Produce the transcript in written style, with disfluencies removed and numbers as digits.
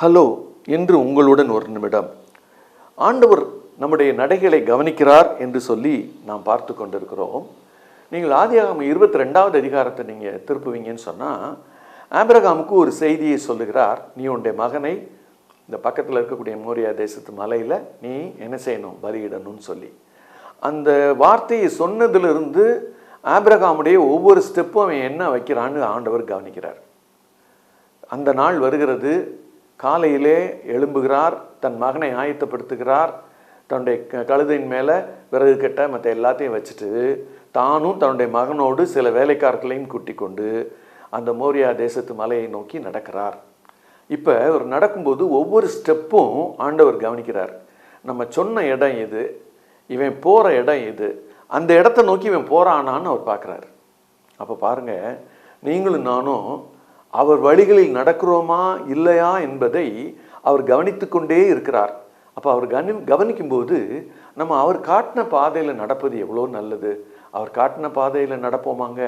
Hello என்று உங்களுடன் ஒரு நிமிடம். ஆண்டவர் நம்முடைய நடைகளை கவனிக்கிறார் என்று சொல்லி நாம் பார்த்து கொண்டிருக்கிறோம். நீங்கள் ஆதியாகமம் 22வது அதிகாரத்தை நீங்கள் திருப்புவீங்கன்னு சொன்னால், ஆபிரகாமுக்கு ஒரு செய்தியை சொல்லுகிறார். நீ உன்னுடைய மகனை இந்த பக்கத்தில் இருக்கக்கூடிய மோரியா தேசத்து மலையில் நீ என்ன செய்யணும், பலியிடணும்னு சொல்லி அந்த வார்த்தையை சொன்னதிலிருந்து ஆபிரகாமுடைய ஒவ்வொரு ஸ்டெப்பும் அவன் என்ன வைக்கிறான்னு ஆண்டவர் கவனிக்கிறார். அந்த நாள் வருகிறது. காலையிலே எழும்புகிறார், தன் மகனை ஆயத்தப்படுத்துகிறார். தன்னுடைய கழுதையின் மேலே விறகு கட்ட மற்ற எல்லாத்தையும் வச்சுட்டு தானும் தன்னுடைய மகனோடு சில வேலைக்காரர்களையும் கூட்டி கொண்டு அந்த மோரியா தேசத்து மலையை நோக்கி நடக்கிறார். இப்போ ஒரு நடக்கும்போது ஒவ்வொரு ஸ்டெப்பும் ஆண்டவர் கவனிக்கிறார். நம்ம சொன்ன இடம் எது, இவன் போகிற இடம் எது, அந்த இடத்த நோக்கி இவன் போகிறானான்னு அவர் பார்க்குறாரு. அப்போ பாருங்கள், நீங்களும் நானும் அவர் வழிகளில் நடக்கிறோமா இல்லையா என்பதை அவர் கவனித்து கொண்டே இருக்கிறார். அப்போ அவர் கவனிக்கும்போது நம்ம அவர் காட்டின பாதையில் நடப்பது எவ்வளோ நல்லது. அவர் காட்டின பாதையில் நடப்போமாங்க?